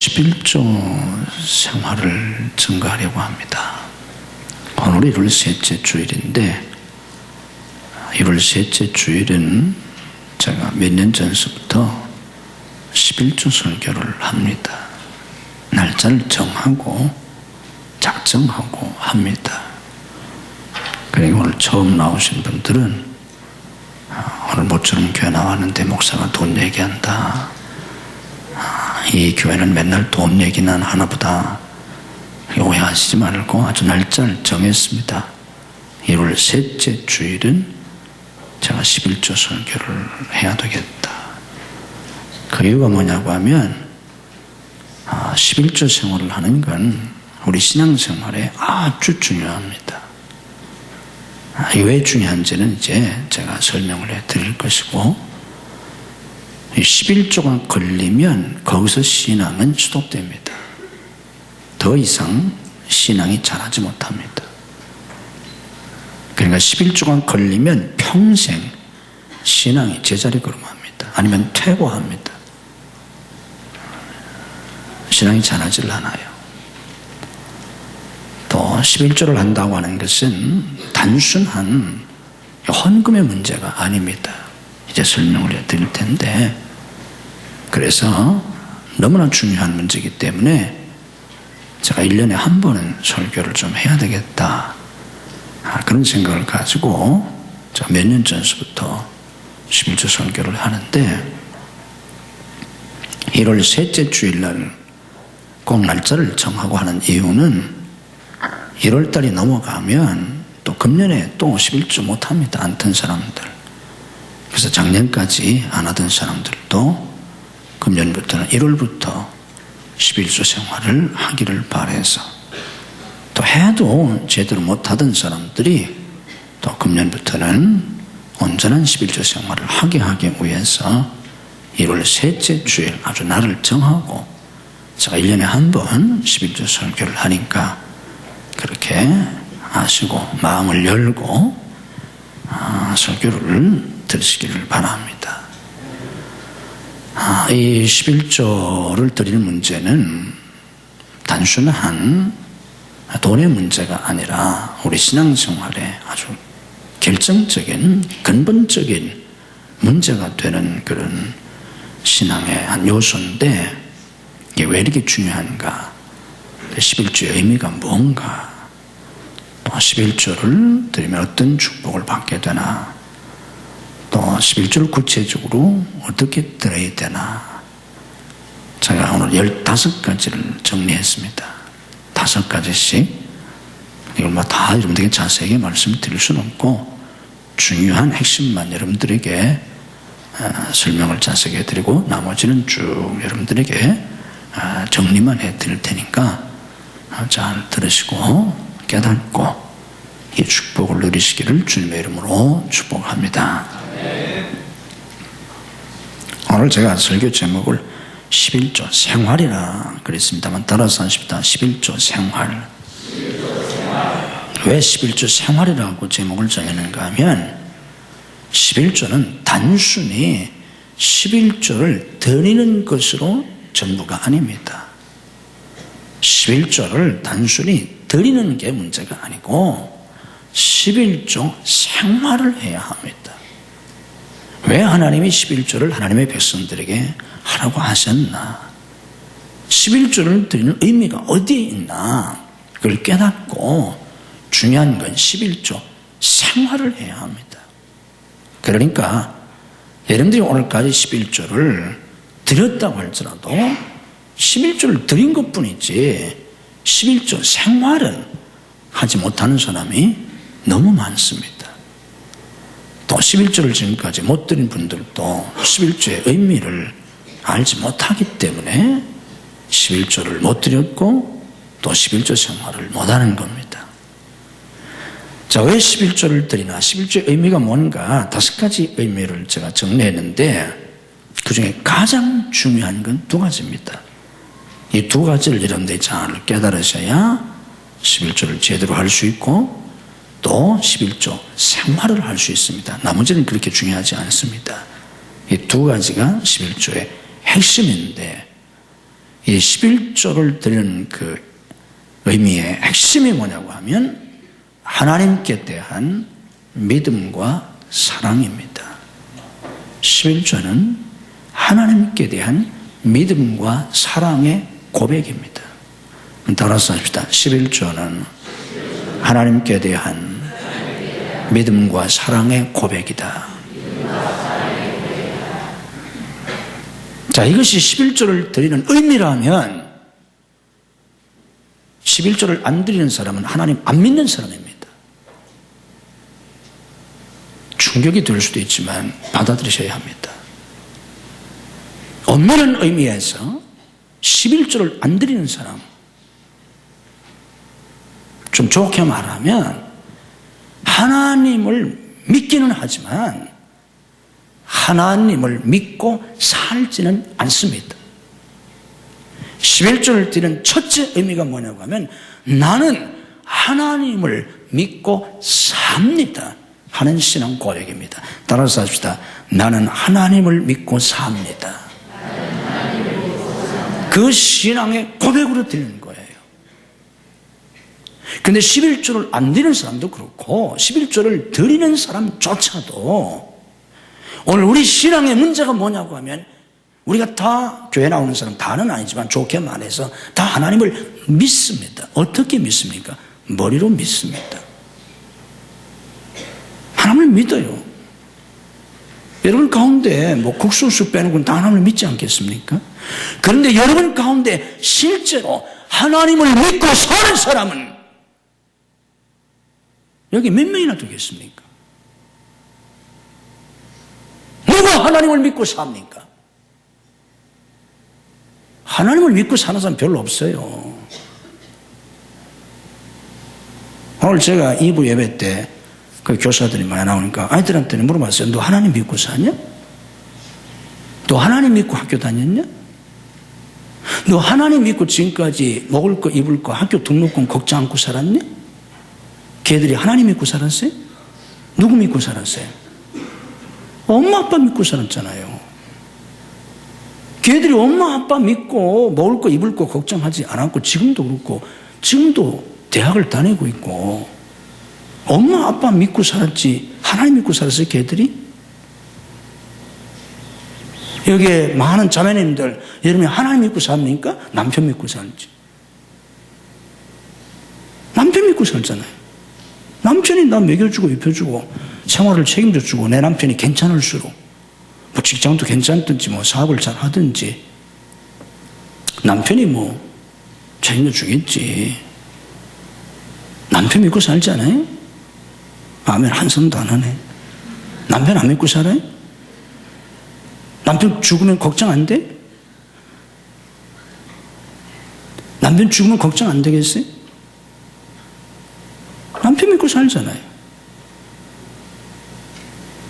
11조 생활을 증거하려고 합니다. 오늘 1월 셋째 주일인데 1월 셋째 주일은 제가 몇 년 전서부터 11조 설교를 합니다. 날짜를 정하고 작정하고 합니다. 그리고 오늘 처음 나오신 분들은 오늘 모처럼 교회 나왔는데 목사가 돈 얘기한다, 이 교회는 맨날 돈 얘기만 하나보다, 오해하시지 말고 아주 날짜를 정했습니다. 1월 셋째 주일은 제가 11조 설교를 해야 되겠다. 그 이유가 뭐냐고 하면 11조 생활을 하는 건 우리 신앙생활에 아주 중요합니다. 왜 중요한지는 이제 제가 설명을 해 드릴 것이고, 11조가 걸리면 거기서 신앙은 수독됩니다. 더 이상 신앙이 자라지 못합니다. 그러니까 11조가 걸리면 평생 신앙이 제자리 걸음합니다. 아니면 퇴보합니다. 신앙이 자라질 않아요. 또 11조를 한다고 하는 것은 단순한 헌금의 문제가 아닙니다. 이제 설명을 해드릴 텐데, 그래서 너무나 중요한 문제이기 때문에 제가 1년에 한 번은 설교를 좀 해야 되겠다, 그런 생각을 가지고 제가 몇 년 전서부터 11조 설교를 하는데, 1월 셋째 주일날 꼭 날짜를 정하고 하는 이유는 1월달이 넘어가면 또 금년에 또 11조 못합니다. 안 튼 사람들. 그래서 작년까지 안 하던 사람들도 금년부터는 1월부터 11조 생활을 하기를 바라서, 또 해도 제대로 못하던 사람들이 또 금년부터는 온전한 11조 생활을 하게 하기 위해서 1월 셋째 주일 아주 날을 정하고 제가 1년에 한 번 11조 설교를 하니까 그렇게 아시고 마음을 열고 설교를 들으시기를 바랍니다. 이 11조를 드리는 문제는 단순한 돈의 문제가 아니라 우리 신앙생활에 아주 결정적인 근본적인 문제가 되는 그런 신앙의 한 요소인데, 이게 왜 이렇게 중요한가, 11조의 의미가 뭔가, 또 11조를 드리면 어떤 축복을 받게 되나, 또 11조를 구체적으로 어떻게 드려야 되나, 제가 오늘 15가지를 정리했습니다. 5가지씩. 이걸 다 여러분들에게 자세하게 말씀드릴 수는 없고, 중요한 핵심만 여러분들에게 설명을 자세하게 해드리고, 나머지는 쭉 여러분들에게 정리만 해드릴 테니까 잘 들으시고 깨닫고 이 축복을 누리시기를 주님의 이름으로 축복합니다. 오늘 제가 설교 제목을 11조 생활이라 그랬습니다만 따라서 하십니다. 11조 생활. 왜 11조 생활이라고 제목을 정했는가 하면, 11조는 단순히 11조를 드리는 것으로 전부가 아닙니다. 11조를 단순히 드리는 게 문제가 아니고 11조 생활을 해야 합니다. 왜 하나님이 11조를 하나님의 백성들에게 하라고 하셨나, 11조를 드리는 의미가 어디에 있나, 그걸 깨닫고 중요한 건 11조 생활을 해야 합니다. 그러니까 여러분들이 오늘까지 11조를 드렸다고 할지라도 11조를 드린 것뿐이지 11조 생활은 하지 못하는 사람이 너무 많습니다. 또 11조를 지금까지 못 드린 분들도 11조의 의미를 알지 못하기 때문에 11조를 못 드렸고 또 11조 생활을 못하는 겁니다. 자, 왜 11조를 드리나, 11조의 의미가 뭔가 5가지 의미를 제가 정리했는데, 그 중에 가장 중요한 건 2가지입니다. 이 2가지를 여러분들이 잘 깨달으셔야 11조를 제대로 할 수 있고 또 11조 생활을 할 수 있습니다. 나머지는 그렇게 중요하지 않습니다. 이 2가지가 11조의 핵심인데, 이 11조를 드리는 그 의미의 핵심이 뭐냐고 하면 하나님께 대한 믿음과 사랑입니다. 11조는 하나님께 대한 믿음과 사랑의 고백입니다. 따라서 합시다. 11조는 하나님께 대한 믿음과 사랑의 고백이다. 자, 이것이 11조를 드리는 의미라면 11조를 안 드리는 사람은 하나님 안 믿는 사람입니다. 충격이 될 수도 있지만 받아들이셔야 합니다. 엄밀한 의미에서 11조를 안 드리는 사람, 좀 좋게 말하면 하나님을 믿기는 하지만 하나님을 믿고 살지는 않습니다. 11조를 드리는 첫째 의미가 뭐냐고 하면 나는 하나님을 믿고 삽니다 하는 신앙 고백입니다. 따라서 합시다. 나는 하나님을 믿고 삽니다. 그 신앙의 고백으로 드리는 거예요. 그런데 11조를 안 드리는 사람도 그렇고 11조를 드리는 사람조차도 오늘 우리 신앙의 문제가 뭐냐고 하면 우리가 다 교회 나오는 사람 다는 아니지만 좋게 말해서 다 하나님을 믿습니다. 어떻게 믿습니까? 머리로 믿습니다. 하나님을 믿어요. 여러분 가운데 뭐 국수수 빼는 건 다 하나님을 믿지 않겠습니까? 그런데 여러분 가운데 실제로 하나님을 믿고 사는 사람은 여기 몇 명이나 되겠습니까? 누가 하나님을 믿고 삽니까? 하나님을 믿고 사는 사람 별로 없어요. 오늘 제가 2부 예배 때 그 교사들이 많이 나오니까 아이들한테 물어봤어요. 너 하나님 믿고 사냐? 너 하나님 믿고 학교 다녔냐? 너 하나님 믿고 지금까지 먹을 거 입을 거 학교 등록금 걱정 않고 살았냐? 걔들이 하나님 믿고 살았어요? 누구 믿고 살았어요? 엄마 아빠 믿고 살았잖아요. 걔들이 엄마 아빠 믿고 먹을 거 입을 거 걱정하지 않았고 지금도 그렇고 지금도 대학을 다니고 있고 엄마 아빠 믿고 살았지 하나님 믿고 살았어요 걔들이? 여기에 많은 자매님들 여러분이 하나님 믿고 삽니까? 남편 믿고 살지? 남편 믿고 살잖아요. 남편이 나 먹여주고 입혀주고 생활을 책임져주고 내 남편이 괜찮을수록 뭐 직장도 괜찮든지 뭐 사업을 잘 하든지 남편이 뭐 책임져주겠지. 남편 믿고 살지 않아요? 아멘 한숨도 안 하네. 남편 안 믿고 살아요? 남편 죽으면 걱정 안 돼? 남편 죽으면 걱정 안 되겠어요? 남편 믿고 살잖아요.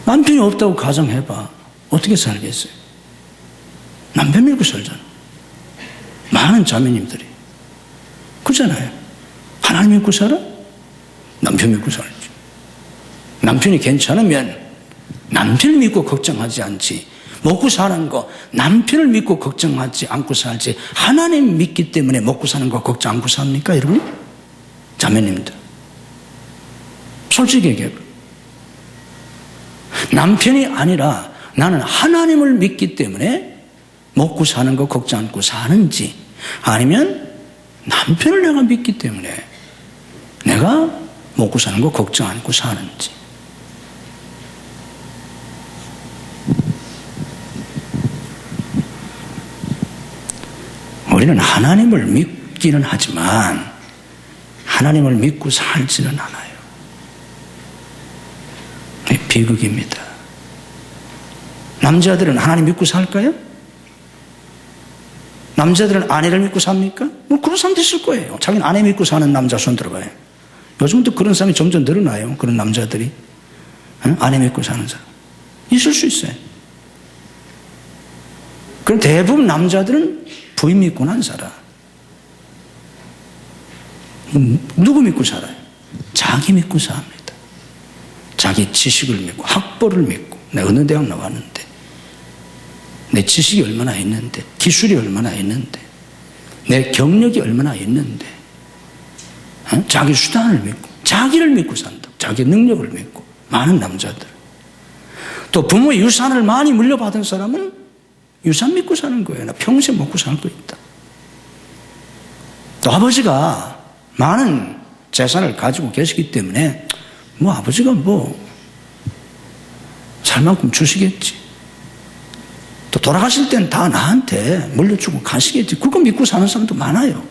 남편이 없다고 가정해봐. 어떻게 살겠어요? 남편 믿고 살잖아. 많은 자매님들이. 그렇잖아요. 하나님 믿고 살아? 남편 믿고 살지. 남편이 괜찮으면 남편을 믿고 걱정하지 않지. 먹고 사는 거 남편을 믿고 걱정하지 않고 살지. 하나님 믿기 때문에 먹고 사는 거 걱정 않고 삽니까 여러분? 자매님들 솔직히 얘기해요. 남편이 아니라 나는 하나님을 믿기 때문에 먹고 사는 거 걱정 않고 사는지 아니면 남편을 내가 믿기 때문에 내가 먹고 사는 거 걱정 않고 사는지. 우리는 하나님을 믿기는 하지만 하나님을 믿고 살지는 않아요. 비극입니다. 남자들은 하나님 믿고 살까요? 남자들은 아내를 믿고 삽니까? 뭐 그런 사람도 있을 거예요. 자기는 아내 믿고 사는 남자 손 들어봐요. 요즘도 그런 사람이 점점 늘어나요. 그런 남자들이. 아내 믿고 사는 사람. 있을 수 있어요. 그럼 대부분 남자들은 부인 믿고는 살아. 누구 믿고 살아요? 자기 믿고 삽니다. 자기 지식을 믿고 학벌을 믿고 내가 어느 대학 나왔는데 내 지식이 얼마나 있는데 기술이 얼마나 있는데 내 경력이 얼마나 있는데, 자기 수단을 믿고, 자기를 믿고 산다. 자기 능력을 믿고. 많은 남자들. 또 부모의 유산을 많이 물려받은 사람은 유산 믿고 사는 거예요. 나 평생 먹고 살 거 있다. 또 아버지가 많은 재산을 가지고 계시기 때문에 뭐 아버지가 뭐 살 만큼 주시겠지. 또 돌아가실 땐 다 나한테 물려주고 가시겠지. 그거 믿고 사는 사람도 많아요.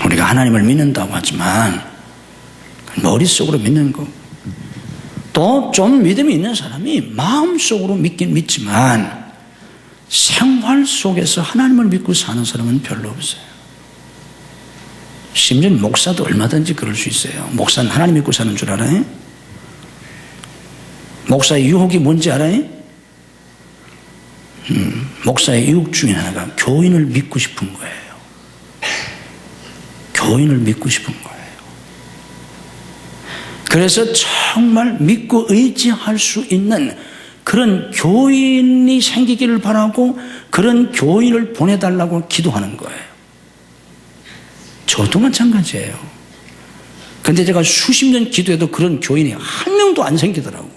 우리가 하나님을 믿는다고 하지만 머릿속으로 믿는 거. 또 좀 믿음이 있는 사람이 마음속으로 믿긴 믿지만 생활 속에서 하나님을 믿고 사는 사람은 별로 없어요. 심지어 목사도 얼마든지 그럴 수 있어요. 목사는 하나님 믿고 사는 줄 알아요? 목사의 유혹이 뭔지 알아요? 목사의 유혹 중에 하나가 교인을 믿고 싶은 거예요. 교인을 믿고 싶은 거예요. 그래서 정말 믿고 의지할 수 있는 그런 교인이 생기기를 바라고 그런 교인을 보내달라고 기도하는 거예요. 저도 마찬가지예요. 근데 제가 수십 년 기도해도 그런 교인이 한 명도 안 생기더라고.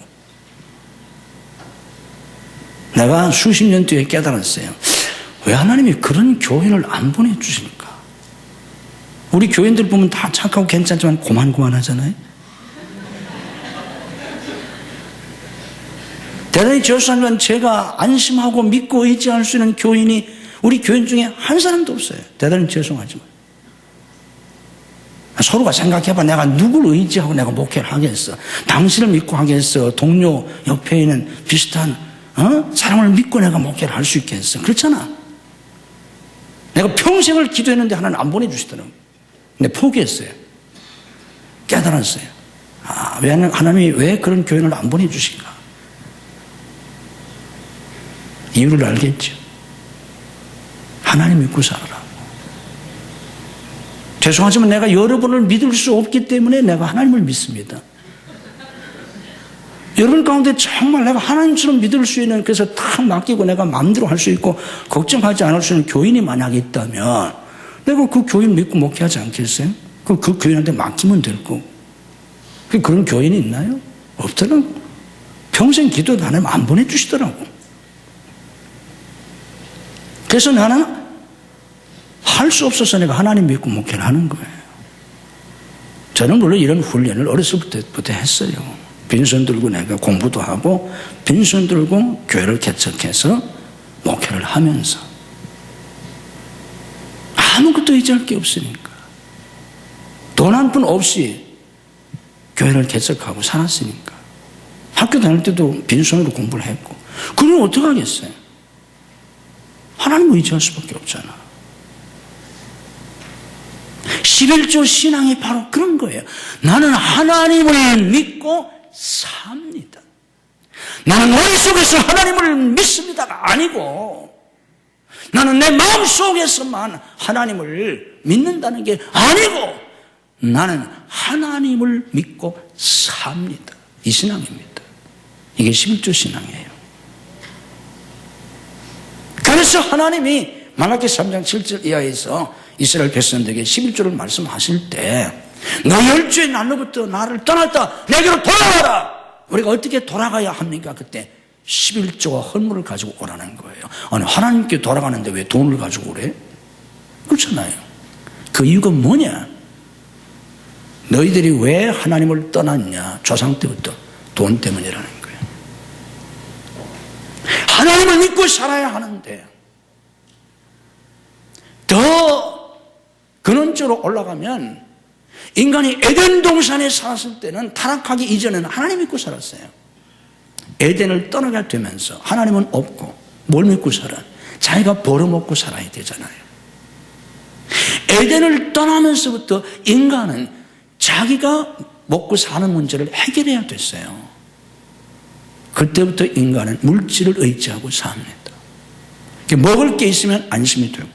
내가 수십 년 뒤에 깨달았어요. 왜 하나님이 그런 교인을 안 보내주실까? 우리 교인들 보면 다 착하고 괜찮지만 고만고만하잖아요. 대단히 죄송하지만 제가 안심하고 믿고 의지할 수 있는 교인이 우리 교인 중에 한 사람도 없어요. 대단히 죄송하지만. 서로가 생각해봐. 내가 누구를 의지하고 내가 목회를 하겠어? 당신을 믿고 하겠어? 동료 옆에 있는 비슷한 사람을 믿고 내가 목회를 할 수 있겠어? 그렇잖아. 내가 평생을 기도했는데 하나님 안 보내주시더라고요. 근데 포기했어요. 깨달았어요. 하나님이 왜 그런 교인을 안 보내주실까? 이유를 알겠죠. 하나님 믿고 살아라. 죄송하지만 내가 여러분을 믿을 수 없기 때문에 내가 하나님을 믿습니다. 여러분 가운데 정말 내가 하나님처럼 믿을 수 있는, 그래서 탁 맡기고 내가 마음대로 할 수 있고 걱정하지 않을 수 있는 교인이 만약 있다면 내가 그 교인 믿고 목회하지 않겠어요? 그 교인한테 맡기면 될 거고. 그런 교인이 있나요? 없더라고. 평생 기도해도 하나님 안 보내주시더라고. 그래서 나는 할 수 없어서 내가 하나님 믿고 목회를 하는 거예요. 저는 물론 이런 훈련을 어렸을 때부터 했어요. 빈손 들고 내가 공부도 하고 빈손 들고 교회를 개척해서 목회를 하면서 아무것도 의지할 게 없으니까 돈 한 푼 없이 교회를 개척하고 살았으니까 학교 다닐 때도 빈손으로 공부를 했고 그럼 어떡하겠어요? 하나님 의지할 수밖에 없잖아. 11조 신앙이 바로 그런 거예요. 나는 하나님을 믿고 삽니다. 나는 머릿속에서 하나님을 믿습니다가 아니고 나는 내 마음속에서만 하나님을 믿는다는 게 아니고 나는 하나님을 믿고 삽니다. 이 신앙입니다. 이게 11조 신앙이에요. 그래서 하나님이 말라기 3장 7절 이하에서 이스라엘 백성들에게 11조를 말씀하실 때 너 10주의 날로부터 나를 떠났다 내게로 돌아와라. 우리가 어떻게 돌아가야 합니까? 그때 11조와 헌물을 가지고 오라는 거예요. 아니 하나님께 돌아가는데 왜 돈을 가지고 오래? 그렇잖아요. 그 이유가 뭐냐? 너희들이 왜 하나님을 떠났냐? 조상 때부터 돈 때문이라는 거예요. 하나님을 믿고 살아야 하는데 더 근원적으로 올라가면 인간이 에덴 동산에 살았을 때는 타락하기 이전에는 하나님 믿고 살았어요. 에덴을 떠나게 되면서 하나님은 없고 뭘 믿고 살아? 자기가 벌어먹고 살아야 되잖아요. 에덴을 떠나면서부터 인간은 자기가 먹고 사는 문제를 해결해야 됐어요. 그때부터 인간은 물질을 의지하고 삽니다. 먹을 게 있으면 안심이 되고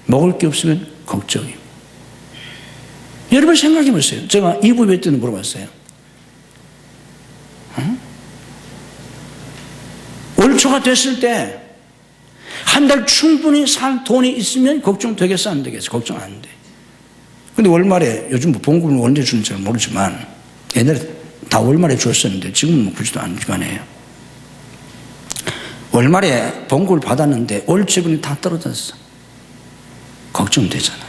먹을 게 없으면 걱정이고. 여러분 생각해 보세요. 제가 이부배 때는 물어봤어요. 월 연초가 됐을 때 한 달 충분히 살 돈이 있으면 걱정되겠어 안 되겠어? 걱정 안 돼. 근데 월말에 요즘 뭐 봉급을 언제 주는지 잘 모르지만 옛날에 다 월말에 줬었는데 지금은 뭐 그지도 않지만 해요. 월말에 봉급을 받았는데 월초분이 다 떨어졌어. 걱정되잖아요.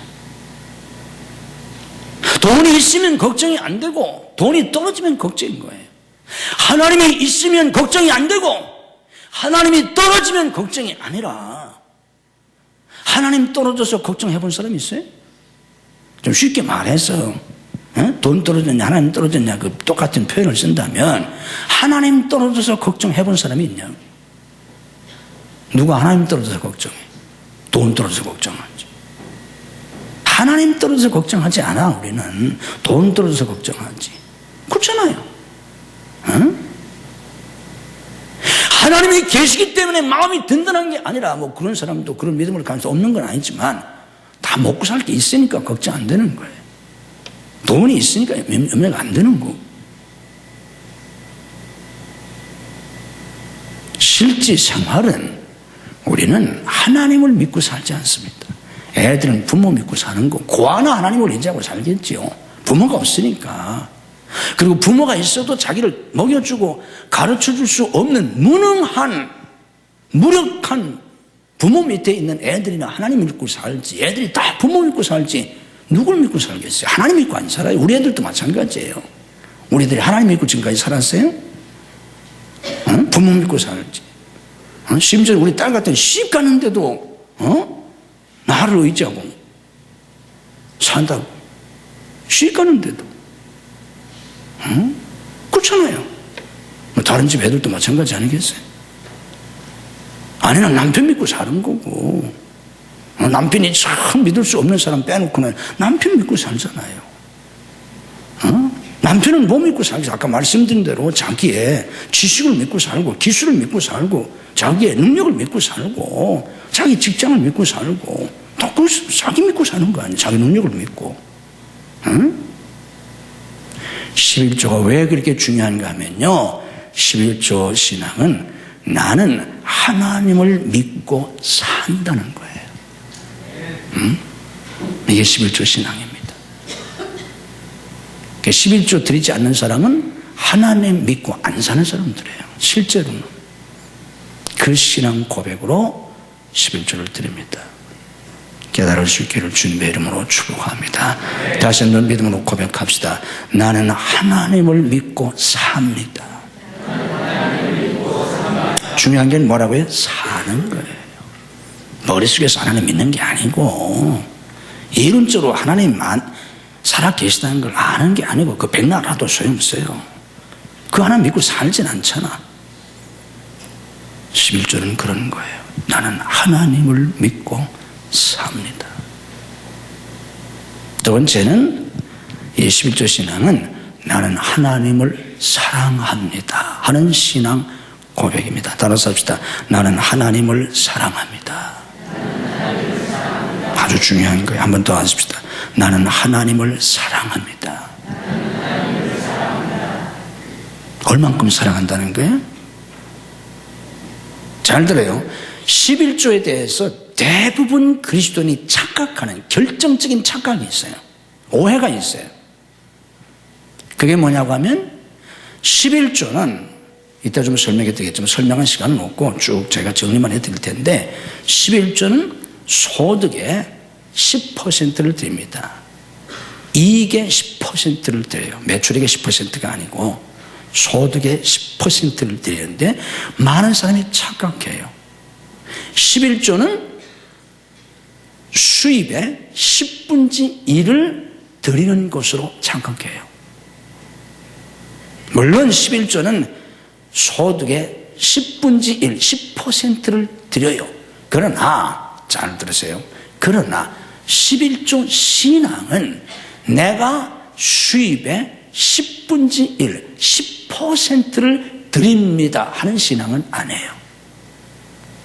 돈이 있으면 걱정이 안 되고 돈이 떨어지면 걱정인 거예요. 하나님이 있으면 걱정이 안 되고 하나님이 떨어지면 걱정이 아니라 하나님 떨어져서 걱정해 본 사람이 있어요? 좀 쉽게 말해서 돈 떨어졌냐 하나님 떨어졌냐 그 똑같은 표현을 쓴다면 하나님 떨어져서 걱정해 본 사람이 있냐? 누가 하나님 떨어져서 걱정해? 돈 떨어져서 걱정하지. 하나님 떨어져서 걱정하지 않아. 우리는 돈 떨어져서 걱정하지. 그렇잖아요. 응? 하나님이 계시기 때문에 마음이 든든한 게 아니라 뭐 그런 사람도 그런 믿음을 가질 수 없는 건 아니지만 다 먹고 살 게 있으니까 걱정 안 되는 거예요. 돈이 있으니까 염려가 안 되는 거고. 실제 생활은 우리는 하나님을 믿고 살지 않습니다. 애들은 부모 믿고 사는 거 고아나 하나님을 의지하고 살겠지요. 부모가 없으니까. 그리고 부모가 있어도 자기를 먹여주고 가르쳐줄 수 없는 무능한 무력한 부모 밑에 있는 애들이나 하나님 믿고 살지. 애들이 다 부모 믿고 살지 누굴 믿고 살겠어요? 하나님 믿고 안 살아요. 우리 애들도 마찬가지예요. 우리 애들이 하나님 믿고 지금까지 살았어요? 부모 믿고 살지. 심지어 우리 딸 같은 시집 가는데도 나를 의지하고 산다고. 시집 가는데도 그렇잖아요. 다른 집 애들도 마찬가지 아니겠어요? 아내는 남편 믿고 사는 거고 남편이 참 믿을 수 없는 사람 빼놓고는 남편 믿고 살잖아요. 남편은 뭐 믿고 살지? 아까 말씀드린 대로 자기의 지식을 믿고 살고 기술을 믿고 살고 자기의 능력을 믿고 살고 자기 직장을 믿고 살고 또 그 자기 믿고 사는 거 아니에요? 자기 능력을 믿고. 11조가 왜 그렇게 중요한가 하면요, 11조 신앙은 나는 하나님을 믿고 산다는 거예요. 이게 11조 신앙입니다. 11조 드리지 않는 사람은 하나님 믿고 안 사는 사람들이에요. 실제로는. 그 신앙 고백으로 11조를 드립니다. 깨달을 수 있기를 주님의 이름으로 축복합니다. 다시 한번 믿음으로 고백합시다. 나는 하나님을 믿고 삽니다. 중요한 게 뭐라고요? 사는 거예요. 머릿속에서 하나님 믿는 게 아니고 이론적으로 하나님만 살아 계시다는 걸 아는 게 아니고 그 백날 알아도 소용없어요. 그 하나님 믿고 살진 않잖아. 11조는 그런 거예요. 나는 하나님을 믿고 삽니다. 두 번째는 이 11조 신앙은 나는 하나님을 사랑합니다 하는 신앙 고백입니다. 따라서 합시다. 나는 하나님을 사랑합니다. 아주 중요한 거예요. 한 번 더 하십시다. 나는 하나님을 사랑합니다. 얼만큼 사랑한다는 거예요? 잘 들어요. 11조에 대해서 대부분 그리스도인이 착각하는 결정적인 착각이 있어요. 오해가 있어요. 그게 뭐냐고 하면 11조는 이따 좀 설명해 드리겠지만 설명할 시간은 없고 쭉 제가 정리만 해드릴 텐데 11조는 소득의 10%를 드립니다. 이익의 10%를 드려요. 매출액의 10%가 아니고 소득의 10%를 드리는데 많은 사람이 착각해요. 11조는 수입의 10분의 1을 드리는 것으로 착각해요. 물론 11조는 소득의 10분의 1, 10%를 드려요. 그러나 잘 들으세요. 그러나 11조 신앙은 내가 수입의 10분의 1, 10%를 드립니다 하는 신앙은 아니에요.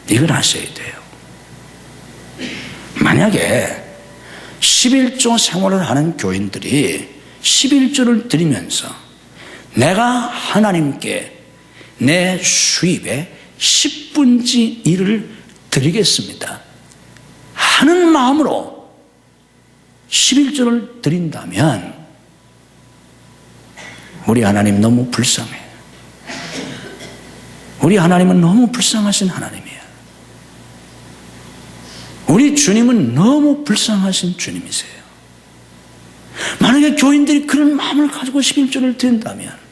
이걸 아셔야 돼요. 만약에 11조 생활을 하는 교인들이 11조를 드리면서 내가 하나님께 내 수입의 10분의 1을 드리겠습니다 하는 마음으로 11조를 드린다면 우리 하나님 너무 불쌍해요. 우리 하나님은 너무 불쌍하신 하나님이에요. 우리 주님은 너무 불쌍하신 주님이세요. 만약에 교인들이 그런 마음을 가지고 11조를 드린다면,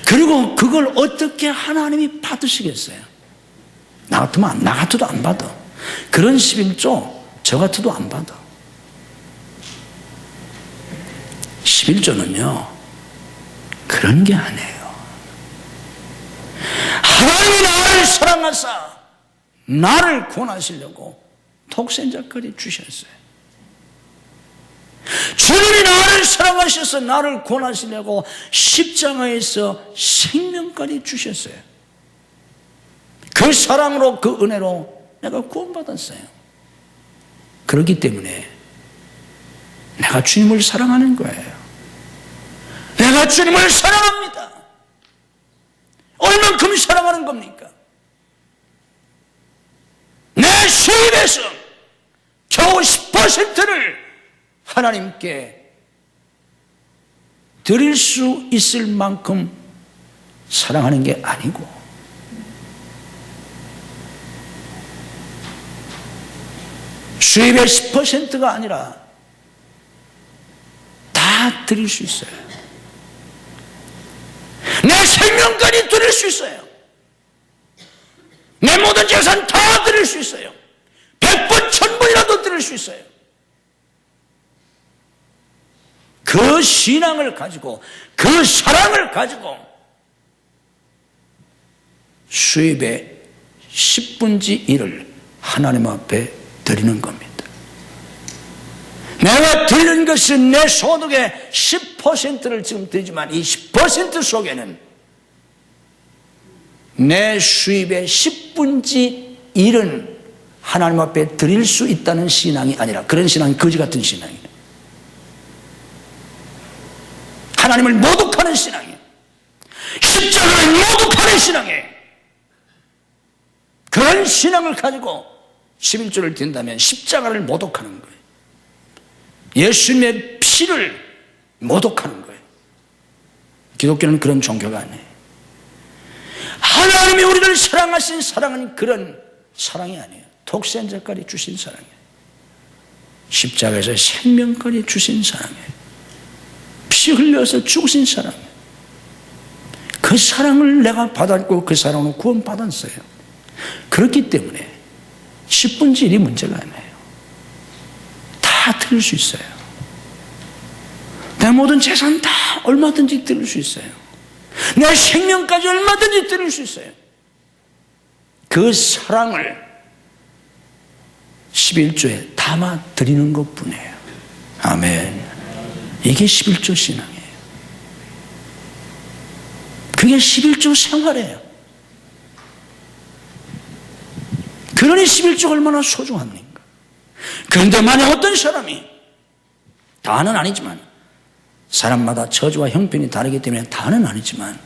그리고 그걸 어떻게 하나님이 받으시겠어요? 나 같아도 안 받아. 그런 11조 저 같아도 안 받아. 11조는요 그런 게 아니에요. 하나님이 나를 사랑하사 나를 구원하시려고 독생자까지 주셨어요. 주님이 나를 사랑하셔서 나를 구원하시려고 십자가에서 생명까지 주셨어요. 그 사랑으로, 그 은혜로 내가 구원받았어요. 그렇기 때문에 내가 주님을 사랑하는 거예요. 내가 주님을 사랑합니다. 얼만큼 사랑하는 겁니까? 내 수입에서 겨우 10%를 하나님께 드릴 수 있을 만큼 사랑하는 게 아니고, 수입의 10%가 아니라 다 드릴 수 있어요. 내 생명까지 드릴 수 있어요. 내 모든 재산 다 드릴 수 있어요. 100번, 1000번이라도 드릴 수 있어요. 그 신앙을 가지고, 그 사랑을 가지고 수입의 10분의 1을 하나님 앞에 드리는 겁니다. 내가 드리는 것은 내 소득의 10%를 지금 드리지만, 이 10% 속에는 내 수입의 10분의 1은 하나님 앞에 드릴 수 있다는 신앙이 아니라, 그런 신앙이 거지 같은 신앙이에요. 하나님을 모독하는 신앙이에요. 십자가를 모독하는 신앙이에요. 그런 신앙을 가지고 11조를 드린다면 십자가를 모독하는 거예요. 예수님의 피를 모독하는 거예요. 기독교는 그런 종교가 아니에요. 하나님이 우리를 사랑하신 사랑은 그런 사랑이 아니에요. 독생자까지 주신 사랑이에요. 십자가에서 생명까지 주신 사랑이에요. 피 흘려서 죽으신 사랑이에요. 그 사랑을 내가 받았고 그 사랑으로 구원받았어요. 그렇기 때문에 10분의 1이 문제가 아니에요. 다 드릴 수 있어요. 내 모든 재산 다 얼마든지 드릴 수 있어요. 내 생명까지 얼마든지 드릴 수 있어요. 그 사랑을 11조에 담아 드리는 것뿐이에요. 아멘. 이게 11조 신앙이에요. 그게 11조 생활이에요. 그러니 11조가 얼마나 소중합니까? 그런데 만약 어떤 사람이, 다는 아니지만, 사람마다 처지와 형편이 다르기 때문에 다는 아니지만,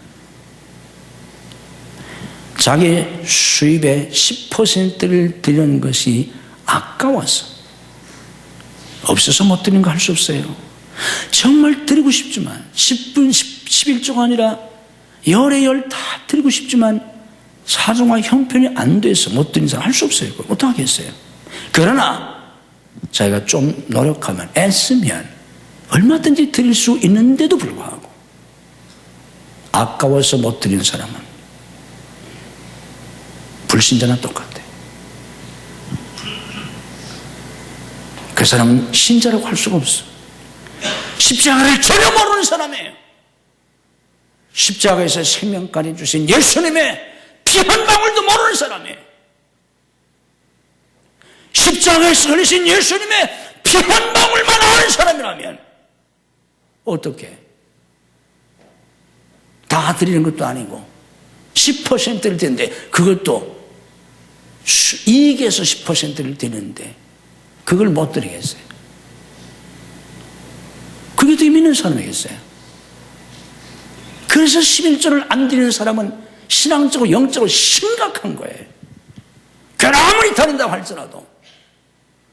자기 수입의 10%를 드리는 것이 아까워서, 없어서 못 드리는 거 할 수 없어요. 정말 드리고 싶지만, 11조가 아니라 열의 열 다 드리고 싶지만 사정과 형편이 안 돼서 못 드린 사람 할 수 없어요. 어떻게 하겠어요? 그러나 자기가 좀 노력하면, 애쓰면 얼마든지 드릴 수 있는데도 불구하고 아까워서 못 드리는 사람은 불신자나 똑같아요. 그 사람은 신자라고 할 수가 없어. 십자가를 전혀 모르는 사람이에요. 십자가에서 생명까지 주신 예수님의 피 한 방울도 모르는 사람이에요. 십자가에서 흘리신 예수님의 피 한 방울만 아는 사람이라면 어떻게? 다 드리는 것도 아니고 10%를 드리는데, 그것도 이익에서 10%를 드리는데 그걸 못 드리겠어요? 그게 더 믿는 사람이겠어요? 그래서 11조를 안 드리는 사람은 신앙적으로 영적으로 심각한 거예요. 교회 아무리 다닌다고 할지라도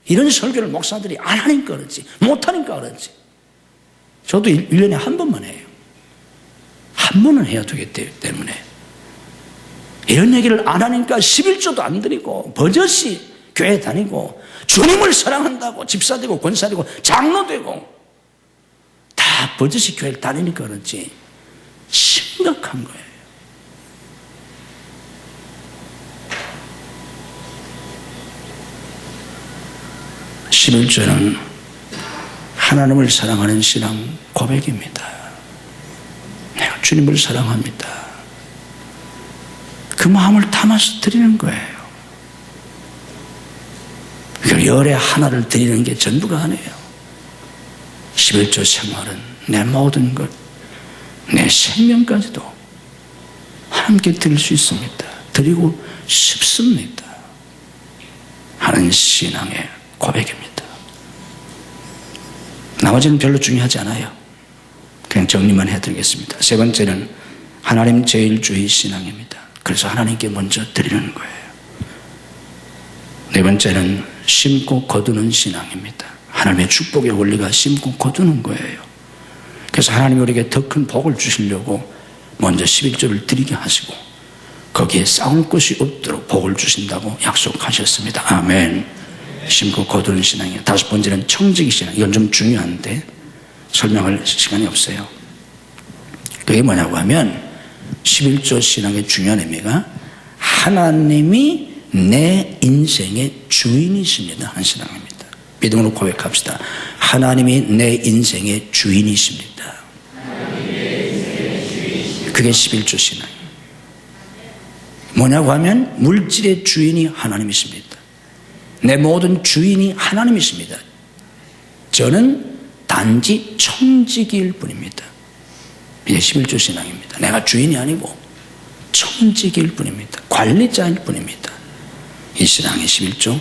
이런 설교를 목사들이 안 하니까 그렇지, 못하니까 그렇지. 저도 1년에 한 번만 해요. 한 번은 해야 되기 때문에. 이런 얘기를 안 하니까 11조도 안 드리고 버젓이 교회 다니고 주님을 사랑한다고 집사되고 권사되고 장로되고 다 버젓이 교회를 다니니까 그렇지 심각한 거예요. (11조는) 하나님을 사랑하는 신앙 고백입니다. 내가 주님을 사랑합니다. 그 마음을 담아서 드리는 거예요. 열의 하나를 드리는 게 전부가 아니에요. 11조 생활은 내 모든 것, 내 생명까지도 하나님께 드릴 수 있습니다. 드리고 싶습니다 하는 신앙의 고백입니다. 나머지는 별로 중요하지 않아요. 그냥 정리만 해드리겠습니다. 세 번째는 하나님 제일주의 신앙입니다. 그래서 하나님께 먼저 드리는 거예요. 네 번째는 심고 거두는 신앙입니다. 하나님의 축복의 원리가 심고 거두는 거예요. 그래서 하나님이 우리에게 더 큰 복을 주시려고 먼저 11조를 드리게 하시고 거기에 싸울 것이 없도록 복을 주신다고 약속하셨습니다. 아멘. 심고 거두는 신앙이에요. 다섯 번째는 청지기 신앙. 이건 좀 중요한데 설명할 시간이 없어요. 그게 뭐냐고 하면 11조 신앙의 중요한 의미가 하나님이 내 인생의 주인이십니다 하는 신앙입니다. 믿음으로 고백합시다. 하나님이 내 인생의 주인이십니다. 그게 11조 신앙이에요. 뭐냐고 하면 물질의 주인이 하나님이십니다. 내 모든 주인이 하나님이십니다. 저는 단지 청지기일 뿐입니다. 이게 11조 신앙입니다. 내가 주인이 아니고 청지기일 뿐입니다. 관리자일 뿐입니다. 이 신앙이 11조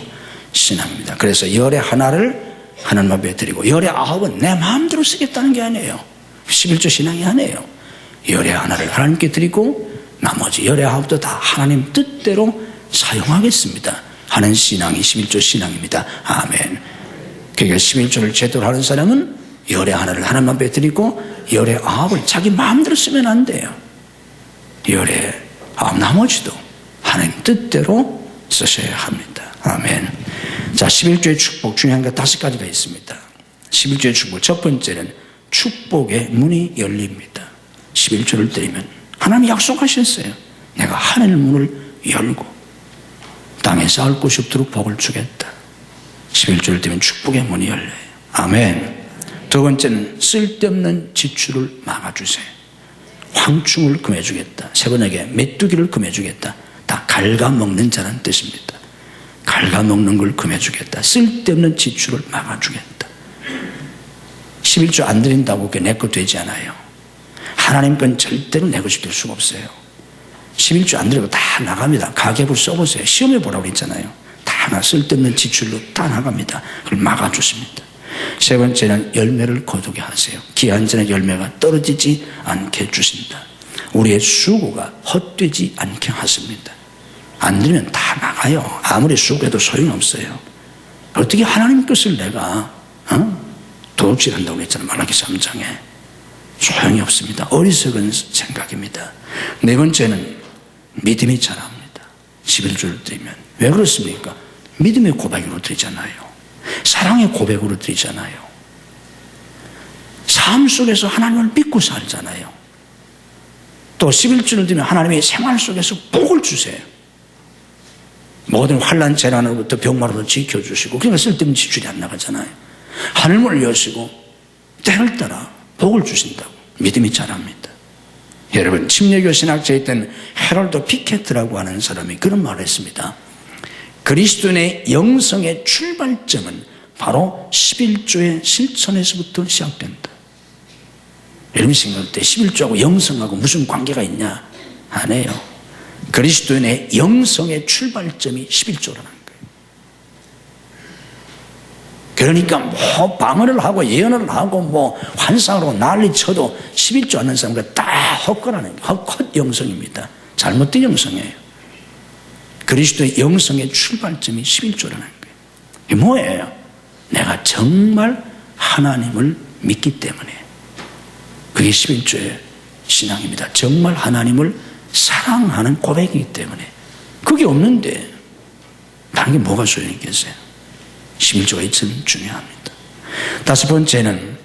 신앙입니다. 그래서 열의 하나를 하나님 앞에 드리고 열의 아홉은 내 마음대로 쓰겠다는 게 아니에요. 11조 신앙이 아니에요. 열의 하나를 하나님께 드리고 나머지 열의 아홉도 다 하나님 뜻대로 사용하겠습니다 하는 신앙이 11조 신앙입니다. 아멘. 그러니까 11조를 제대로 하는 사람은 열의 하나를 하나님 앞에 드리고 열의 아홉을 자기 마음대로 쓰면 안 돼요. 열의 아홉 나머지도 하나님 뜻대로 쓰셔야 합니다. 아멘. 자, 11조의 축복 중요한 거 5가지가 있습니다. 11조의 축복 첫 번째는 축복의 문이 열립니다. 11조를 드리면 하나님이 약속하셨어요. 내가 하늘 문을 열고 땅에 쌓을 곳이 없도록 복을 주겠다. 11조를 드리면 축복의 문이 열려요. 아멘. 두 번째는 쓸데없는 지출을 막아주세요. 황충을 금해주겠다. 세번에게 메뚜기를 금해주겠다. 다 갉아먹는 자라는 뜻입니다. 갉아먹는 걸 금해주겠다. 쓸데없는 지출을 막아주겠다. 11조 안 드린다고 그게 내 것 되지 않아요. 하나님 건 절대로 내 것이 될 수가 없어요. 11조 안 드리고 다 나갑니다. 가계부 써보세요. 시험해 보라고 그랬잖아요. 다 쓸데없는 지출로 다 나갑니다. 그걸 막아주십니다. 세 번째는 열매를 거두게 하세요. 기한 전에 열매가 떨어지지 않게 주신다. 우리의 수고가 헛되지 않게 하십니다. 안 들면 다 나가요. 아무리 수고해도 소용없어요. 어떻게 하나님 것을 내가 도둑질한다고 했잖아요. 말라기 3장에. 소용이 없습니다. 어리석은 생각입니다. 네 번째는 믿음이 자랍니다. 11조를 드리면. 왜 그렇습니까? 믿음의 고백으로 드리잖아요. 사랑의 고백으로 드리잖아요. 삶 속에서 하나님을 믿고 살잖아요. 또 11조를 드리면 하나님의 생활 속에서 복을 주세요. 모든 환난 재난으로부터 병마로부터 지켜주시고 그러니까 쓸데없는 지출이 안 나가잖아요. 하늘문을 여시고 때를 따라 복을 주신다고 믿음이 자랍니다. 여러분 침례교 신학자에 있던 헤럴드 피케트라고 하는 사람이 그런 말을 했습니다. 그리스도인의 영성의 출발점은 바로 11조의 실천에서부터 시작된다. 여러분 생각할 때 11조하고 영성하고 무슨 관계가 있냐? 아니에요. 그리스도인의 영성의 출발점이 11조라는 거예요. 그러니까 뭐 방언을 하고 예언을 하고 뭐 환상으로 난리 쳐도 11조 않는 사람과 다 헛거라는 헛 영성입니다. 잘못된 영성이에요. 그리스도의 영성의 출발점이 11조라는 거예요. 이게 뭐예요? 내가 정말 하나님을 믿기 때문에. 그게 11조의 신앙입니다. 정말 하나님을 사랑하는 고백이기 때문에. 그게 없는데 다른 게 뭐가 소용이 있겠어요? 11조가 이참 중요합니다. 다섯 번째는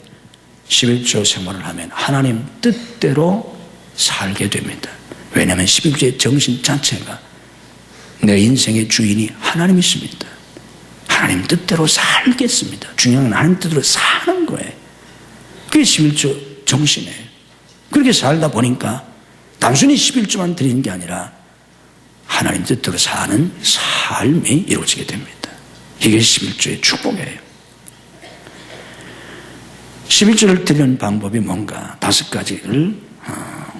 11조 생활을 하면 하나님 뜻대로 살게 됩니다. 왜냐하면 11조의 정신 자체가 내 인생의 주인이 하나님이십니다. 하나님 뜻대로 살겠습니다. 중요한 건 하나님 뜻대로 사는 거예요. 그게 11조 정신이에요. 그렇게 살다 보니까 단순히 11조만 드리는 게 아니라 하나님 뜻대로 사는 삶이 이루어지게 됩니다. 이게 11조의 축복이에요. 11조를 드리는 방법이 뭔가 다섯 가지를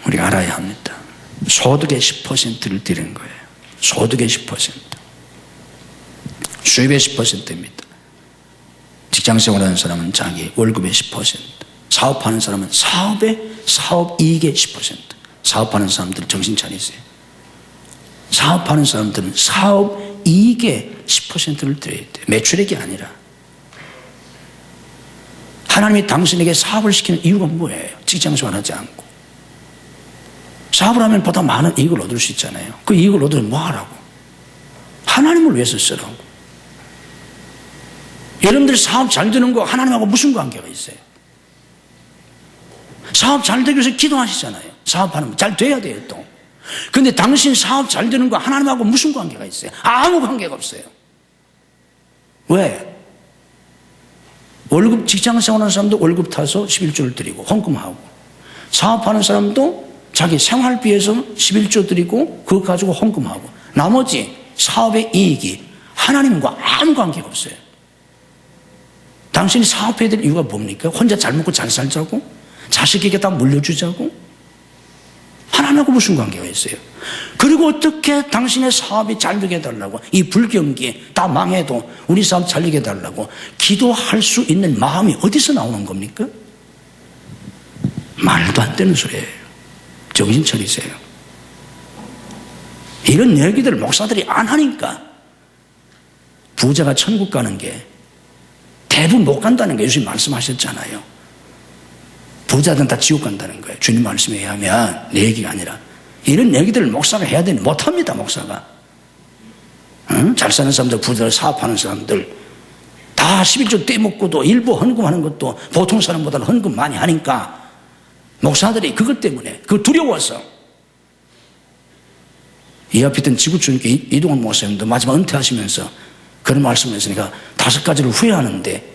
우리가 알아야 합니다. 소득의 10%를 드리는 거예요. 소득의 10%. 수입의 10%입니다. 직장생활하는 사람은 자기 월급의 10%. 사업하는 사람은 사업 이익의 10%. 사업하는 사람들은 정신 차리세요. 사업하는 사람들은 사업 이익의 10%를 드려야 돼요. 매출액이 아니라. 하나님이 당신에게 사업을 시키는 이유가 뭐예요? 직장생활하지 않고. 사업을 하면 보다 많은 이익을 얻을 수 있잖아요. 그 이익을 얻으면 뭐 하라고? 하나님을 위해서 쓰라고. 여러분들 사업 잘 되는 거 하나님하고 무슨 관계가 있어요? 사업 잘 되기 위해서 기도하시잖아요. 사업하는 거 잘 돼야 돼요 또. 그런데 당신 사업 잘 되는 거 하나님하고 무슨 관계가 있어요? 아무 관계가 없어요. 왜? 월급 직장생활하는 사람도 월급 타서 11조를 드리고 헌금하고, 사업하는 사람도 자기 생활비에서 11조 드리고 그거 가지고 헌금하고, 나머지 사업의 이익이 하나님과 아무 관계가 없어요. 당신이 사업해야 될 이유가 뭡니까? 혼자 잘 먹고 잘 살자고? 자식에게 다 물려주자고? 하나님하고 무슨 관계가 있어요? 그리고 어떻게 당신의 사업이 잘 되게 해달라고, 이 불경기에 다 망해도 우리 사업 잘 되게 해달라고 기도할 수 있는 마음이 어디서 나오는 겁니까? 말도 안 되는 소리예요. 정신 차리세요. 이런 얘기들을 목사들이 안 하니까 부자가 천국 가는 게 대부분 못 간다는 게 예수님 말씀하셨잖아요. 부자들은 다 지옥 간다는 거예요. 주님 말씀에 의하면. 내 얘기가 아니라. 이런 얘기들을 목사가 해야 되니 못합니다. 목사가. 응? 잘 사는 사람들, 부자를 사업하는 사람들 다 11조 떼먹고도 일부 헌금하는 것도 보통 사람보다는 헌금 많이 하니까 목사들이 그것 때문에 그 두려워서. 이 앞에 있던 지구촌교회 이동원 목사님도 마지막 은퇴하시면서 그런 말씀을 했으니까 5가지를 후회하는데,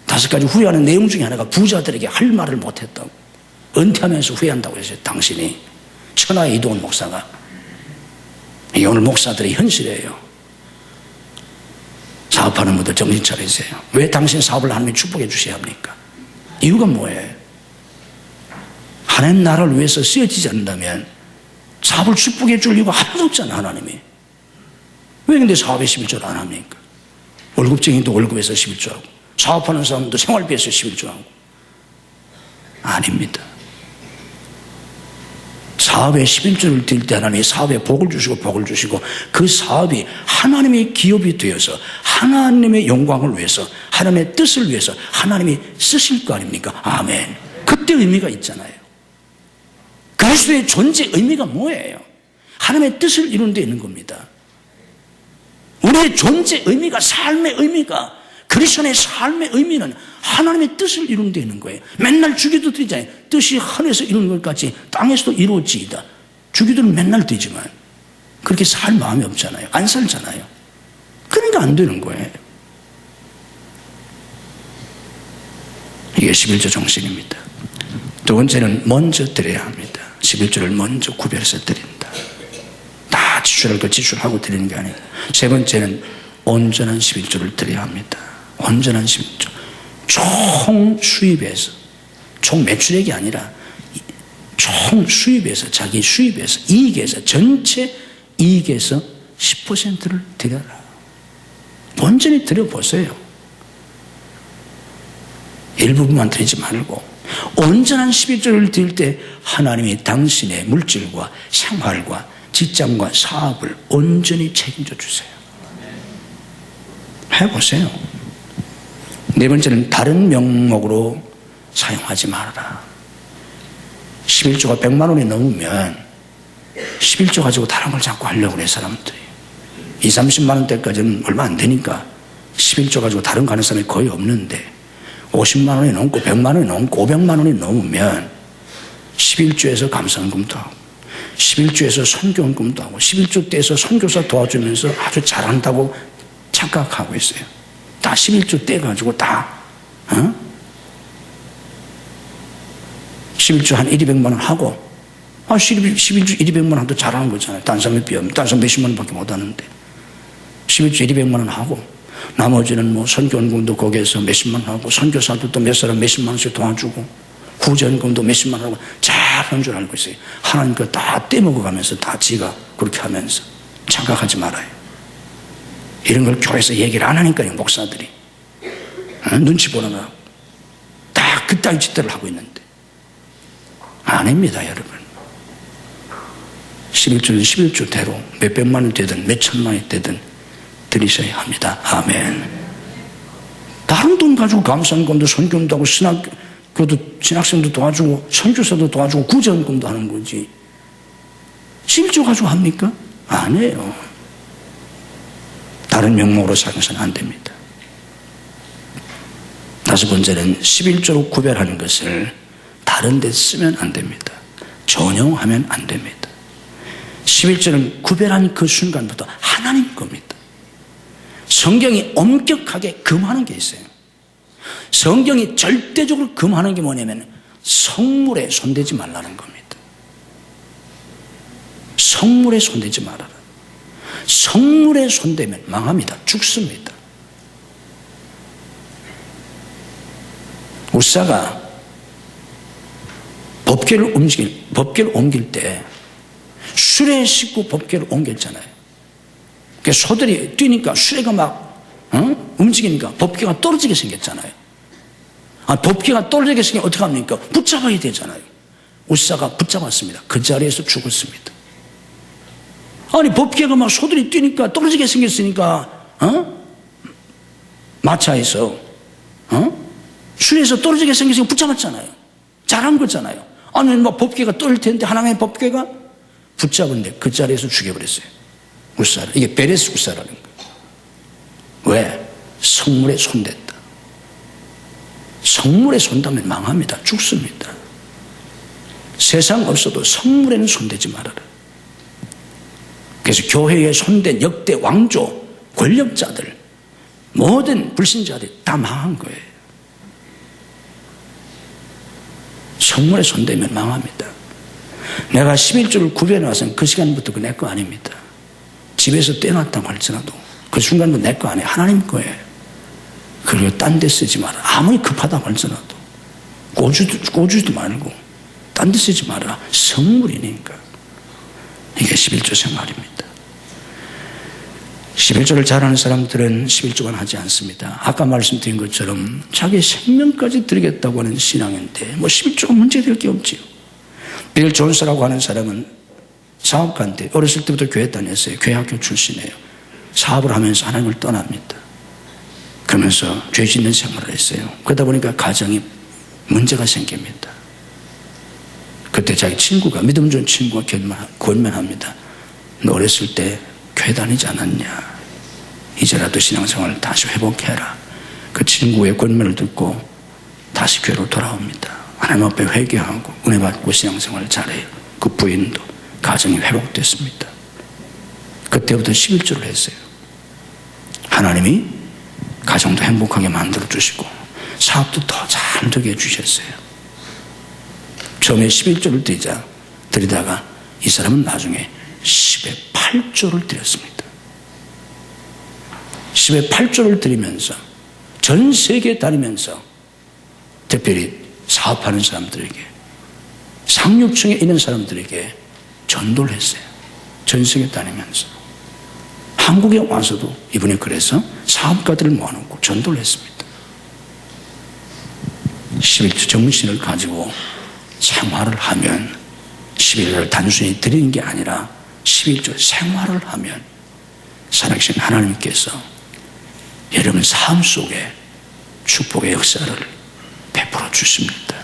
5가지 후회하는 내용 중에 하나가 부자들에게 할 말을 못했다고. 은퇴하면서 후회한다고 했어요. 당신이. 천하의 이동원 목사가. 이게 오늘 목사들의 현실이에요. 사업하는 분들 정신 차리세요. 왜 당신 사업을 하나님이 축복해 주셔야 합니까? 이유가 뭐예요? 하나님 나라를 위해서 쓰여지지 않는다면 사업을 축복해 줄 이유가 하나도 없잖아. 하나님이. 왜 근데 사업에 11조를 안 합니까? 월급쟁이도 월급에서 11조하고, 사업하는 사람도 생활비에서 11조하고. 아닙니다. 사업에 11조를 드릴 때 하나님이 사업에 복을 주시고 그 사업이 하나님의 기업이 되어서 하나님의 영광을 위해서, 하나님의 뜻을 위해서 하나님이 쓰실 거 아닙니까? 아멘. 그때 의미가 있잖아요. 그리스도의 존재 의미가 뭐예요? 하나님의 뜻을 이루는 데 있는 겁니다. 우리의 존재 의미가, 삶의 의미가, 그리스도의 삶의 의미는 하나님의 뜻을 이루는 데 있는 거예요. 맨날 주기도 드리잖아요. 뜻이 하늘에서 이루는 것 같이 땅에서도 이루어지이다. 주기도는 맨날 드리지만 그렇게 살 마음이 없잖아요. 안 살잖아요. 그러니까 안 되는 거예요. 이게 11조 정신입니다. 두 번째는 먼저 드려야 합니다. 11조를 먼저 구별해서 드린다. 다 지출할 거 지출하고 드리는 게 아니에요. 세 번째는 온전한 11조를 드려야 합니다. 온전한 11조. 총 수입에서, 총 매출액이 아니라 총 수입에서, 자기 수입에서, 이익에서, 전체 이익에서 10%를 드려라. 온전히 드려보세요. 일부분만 드리지 말고 온전한 11조를 드릴 때 하나님이 당신의 물질과 생활과 직장과 사업을 온전히 책임져 주세요. 해보세요. 네 번째는 다른 명목으로 사용하지 말아라. 11조가 100만 원이 넘으면 11조 가지고 다른 걸 자꾸 하려고 그래, 사람들이. 20, 30만 원대까지는 얼마 안 되니까 11조 가지고 다른 거 하는 사람이 거의 없는데 50만 원이 넘고 100만 원이 넘고 500만 원이 넘으면 11조에서 감사헌금도 하고 11조에서 선교헌금도 하고 11조 때에서 선교사 도와주면서 아주 잘한다고 착각하고 있어요. 다 11조 때 가지고 다 11조 한 1, 200만 원 하고 11조 1, 200만 원도 잘하는 거잖아요. 딴 사람에 비하면 딴 사람 몇십만 원밖에 못 하는데 11조 1, 200만 원 하고 나머지는 뭐 선교헌금도 거기에서 몇십만 원 하고 선교사도 또 몇 사람 몇십만 원씩 도와주고 구제헌금도 몇십만 원 하고 잘하는 줄 알고 있어요. 하나님 거 다 떼먹어가면서 다 지가 그렇게 하면서 착각하지 말아요. 이런 걸 교회에서 얘기를 안 하니까요, 목사들이. 눈치 보느라 다 그따위 짓들을 하고 있는데 아닙니다, 여러분. 11조는 11조대로 몇백만 원 되든 몇천만 원이 되든 드리셔야 합니다. 아멘. 다른 돈 가지고 감사헌금도 선교도 하고 신학생도 도와주고 선교사도 도와주고 구제헌금도 하는 거지 11조 가지고 합니까? 안 해요. 다른 명목으로 사용해서는 안 됩니다. 다섯 번째는 11조로 구별하는 것을 다른 데 쓰면 안 됩니다. 전용하면 안 됩니다. 11조는 구별한 그 순간부터 하나님 겁니다. 성경이 엄격하게 금하는 게 있어요. 성경이 절대적으로 금하는 게 뭐냐면 성물에 손대지 말라는 겁니다. 성물에 손대지 말아라. 성물에 손대면 망합니다. 죽습니다. 우사가 법궤를 옮길 때 수레에 싣고 법궤를 옮겼잖아요. 그러니까 소들이 뛰니까 수레가 막 움직이니까 법궤가 떨어지게 생겼잖아요. 법궤가 떨어지게 생기면 어떻게 합니까? 붙잡아야 되잖아요. 우사가 붙잡았습니다. 그 자리에서 죽었습니다. 아니 법궤가 막 소들이 뛰니까 떨어지게 생겼으니까 마차에서 수레에서 떨어지게 생겼으니까 붙잡았잖아요. 잘한 거잖아요. 아니 막 법궤가 떨어질 텐데 하나님의 법궤가 붙잡은데 그 자리에서 죽여버렸어요. 우사를. 이게 베레스 우사라는 거예요. 왜? 성물에 손댔다. 성물에 손다면 망합니다. 죽습니다. 세상 없어도 성물에는 손대지 말아라. 그래서 교회에 손댄 역대 왕조, 권력자들, 모든 불신자들이 다 망한 거예요. 성물에 손대면 망합니다. 내가 11조를 구별해놔서는 그 시간부터 그 내 거 아닙니다. 집에서 떼놨다고 할지라도 그 순간도 내 거 아니에요. 하나님 거예요. 그리고 딴 데 쓰지 마라. 아무리 급하다고 할지라도 꼬주지도 말고 딴 데 쓰지 마라. 성물이니까. 이게 11조 생활입니다. 11조를 잘하는 사람들은 11조만 하지 않습니다. 아까 말씀드린 것처럼 자기 생명까지 드리겠다고 하는 신앙인데 뭐 11조가 문제될 게 없지요. 빌 존스라고 하는 사람은 사업가인데 어렸을 때부터 교회 다녔어요. 교회 학교 출신이에요. 사업을 하면서 하나님을 떠납니다. 그러면서 죄 짓는 생활을 했어요. 그러다 보니까 가정이 문제가 생깁니다. 그때 자기 친구가, 믿음 좋은 친구가 권면합니다. 너 어렸을 때 교회 다니지 않았냐? 이제라도 신앙생활을 다시 회복해라. 그 친구의 권면을 듣고 다시 교회로 돌아옵니다. 하나님 앞에 회개하고 은혜 받고 신앙생활을 잘해요. 그 부인도 가정이 회복됐습니다. 그때부터 11조를 했어요. 하나님이 가정도 행복하게 만들어주시고 사업도 더 잘 되게 해주셨어요. 처음에 11조를 드리다가 이 사람은 나중에 10의 8조를 드렸습니다. 10의 8조를 드리면서 전 세계 다니면서 특별히 사업하는 사람들에게 상류층에 있는 사람들에게 전도를 했어요. 전 세계 다니면서 한국에 와서도 이분이 그래서 사업가들을 모아놓고 전도를 했습니다. 11조 정신을 가지고 생활을 하면 11조를 단순히 드리는 게 아니라 11조 생활을 하면 살아계신 하나님께서 여러분 삶 속에 축복의 역사를 베풀어 주십니다.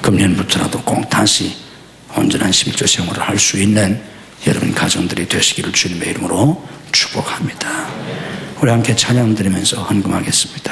금년부터라도 꼭 다시 온전한 11조 생활을 할 수 있는 여러분 가정들이 되시기를 주님의 이름으로 축복합니다. 우리 함께 찬양 드리면서 헌금하겠습니다.